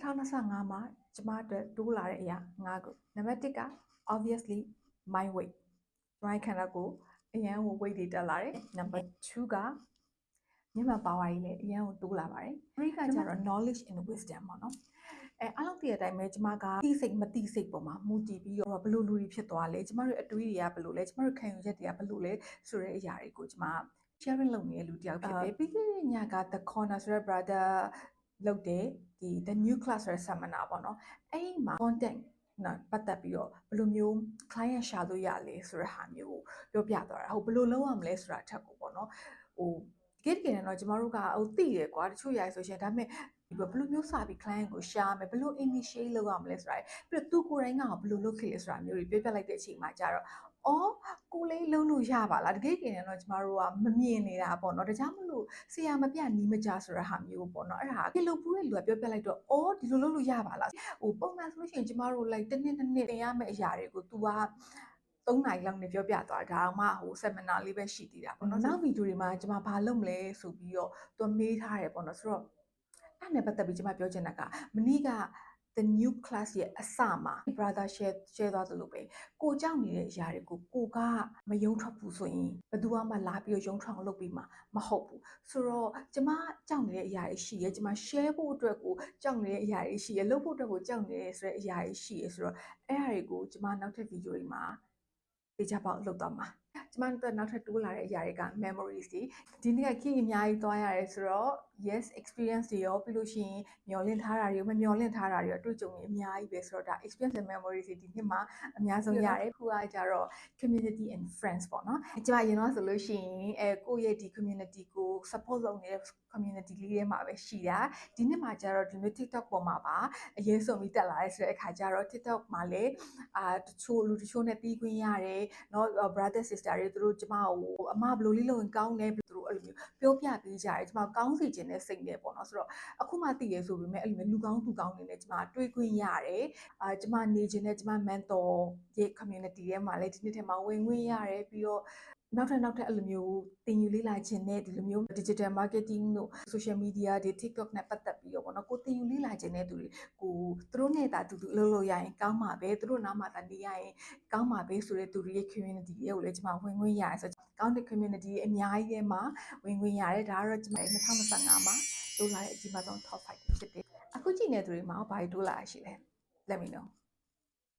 2025မှာကျမတို့တိုးလာတဲ့အရာ9ခုနံပါတ်1က obviously my weight ကျမခန္ဓာကိုယ်အရန်ကို weight တွေတက်လာတယ်နံပါတ်2ကမျက်မှန် power ကြီးလည်းအရန်ကိုတိုးလာပါတယ်3ကကျတော့ knowledge and wisdom ပေါ့နော်အားလုံးသိတဲ့အတိုင်းပဲကျမကသိစိတ်မသိစိတ်ပေါ်မှာမူတည်ပြီးတော့ဘယ်လိုလူတွေဖြစ်သွားလဲကျမတို့အတွေးတွေကဘယ်လိုလဲကျမတို့ခံယူချက်တွေကဘယ်လိုလဲဆိုတဲ့အရာတွေကိုကျမ sharing လုပ်နေတဲ့လူတစ်ယောက်ဖြစ်တယ်ပြီးခဲ့တဲ့ညက The Corner ဆိုတဲ့ brother လုပ်တဲ့ဒီ The New Class ဆိုတဲ့ seminar ပေါ့နော်အဲ့ဒီမှာ content နော်ပတ်သက်ပြီးတော့ဘယ်လိုမျိုး client ရှာလို့ရလဲဆိုတဲ့ဟာမျိုးကိုပြောပြသွားတာဘယ်လိုလုပ်ရမလဲဆိုတာအထက်ကိုပေါ့နော်တကယ်တော့ကျမတို့ကသိတယ်ကွာတချို့ຢာဆိုရှင်ဒါပေမဲ့ဘယ်လိုမျိုးစပြီး client ကိုရှာမယ်ဘယ်လို initiate လုပ်ရမလဲဆိုတာပြီးတော့သူကိုယ်တိုင်ကဘယ်လိုလုပ်ခဲ့လဲဆိုတာမျိုးတွေပြောပြလိုက်တဲ့အချိန်မှာကျတော့ကိုလေးလုံးလို့ရပါလားတကယ်တော့ကျမတို့ကမမြင်နေတာပေါ့နော်ဒါကြောင့်မလို့ဆရာမပြနီးမကြဆိုတဲ့ဟာမျိုးပေါ့နော်အဲ့ဒါကလုပ်ဘူးတဲ့လူကပြောပြလိုက်တော့ဒီလိုလုပ်လို့ရပါလားပုံမှန်ဆိုလို့ရှိရင်ကျမတို့like တစ်နှစ်သင်ရမယ့်အရာတွေကို तू က3နိုင်လောက်နေပြောပြသွားတာဒါမှseminar လေးပဲရှိသေးတာပေါ့နော်နောက်ဗီဒီယိုတွေမှာကျမဘာလုပ်မလဲဆိုပြီးတော့ तू မေးထားတယ်ပေါ့နော်ဆိုတော့အဲ့နဲ့ပတ်သက်ပြီးကျမပြောချင်တာကမနေ့က The New Class ရဲ့အစမှာ brother share သွားသလိုပဲကိုကြောက်နေတဲ့အရာတွေကိုကိုကမယုံထွက်ဘူးဆိုရင်ဘယ်သူမှလာပြီးယုံထွက်အောင်လုပ်ပြီးမှမဟုတ်ဘူးဆိုတော့ကျမကြောက်နေတဲ့အရာတွေရှိရဲကျမ share ဖို့အတွက်ကိုကြောက်နေတဲ့အရာတွေရှိရဲလုပ်ဖို့အတွက်ကိုကြောက်နေဆိုတဲ့အရာတွေရှိရဲဆိုတော့အဲ့အရာတွေကိုကျမနောက်ထပ်ဗီဒီယိုတွေမှာတေချာပေါက်လုပ်သွားမှာကျမတို့နောက်ထပ်တိုးလာတဲ့အရာတွေက memories တွေဒီနေ့ကခေတ်အများကြီးသွားရတယ်ဆိုတော့ yes experience တွေရောပြီးလို့ရှိရင်မျောလင့်ထားတာတွေမမျောလင့်ထားတာတွေရောတွေ့ကြုံနေအများကြီးပဲဆိုတော့ဒါ experience and memories တွေဒီနှစ်မှာအများဆုံးရတယ်ခုကကြတော့ community and friends ပေါ့နော်ကျမရင်တော့ဆိုလို့ရှိရင်ကိုယ့်ရဲ့ဒီ community ကို support လုပ်နေတဲ့ community လေးထဲမှာပဲရှိတာဒီနှစ်မှာကျတော့ဒီမျိုး TikTok ပေါ်မှာပါအရေးဆုံးပြီးတက်လာရဲဆိုတဲ့အခါကျတော့ TikTok မှာလည်းတချို့လူတချို့နဲ့ပြီးခွင့်ရတယ်เนาะ brother sister တွေသူတို့ကျမကိုအမဘယ်လိုလေးလုပ်ရင်ကောင်းလဲသူတို့အဲ့လိုမျိုးပြောပြပေးကြတယ်ကျမကောင်းစီခြင်းနဲ့စိတ်နဲ့ပေါ့နော်ဆိုတော့အခုမှသိရဆိုပေမဲ့အဲ့လိုမျိုးလူကောင်းသူကောင်းနေနဲ့ကျမတွေးခွင့်ရတယ်ကျမနေခြင်းနဲ့ကျမ mentor ရဲ့ community ထဲမှာလည်းဒီနှစ်ထဲမှာဝင်ခွင့်ရတယ်ပြီးတော့နောက်ထပ်အဲ့လိုမျိုးတင်ယူလေ့လာခြင်းနဲ့ဒီလိုမျိုး digital marketing တို့ social media တွေ TikTok နဲ့ပတ်သက်ပြီးတော့ပေါ့နော်ကိုတင်ယူလေ့လာခြင်းတဲ့သူတွေကိုသူတို့နဲ့တူတူလုပ်လို့ရရင်ကောင်းပါပဲသူတို့နားမှာနေရရင်ကောင်းပါပဲဆိုတဲ့သူတွေရဲ့ community တွေကိုလည်းကျွန်မဝင်ခွင့်ရတယ်ဆိုတော့ကောင်းတဲ့ community အများကြီးထဲမှာဝင်ခွင့်ရတယ်ဒါကတော့ကျွန်မ2025မှာတိုးလာတဲ့အကြီးမားဆုံး top 5ဖြစ်တယ်အခုကြည့်နေသူတွေမှာဘာတွေတိုးလာရှိလဲ let me know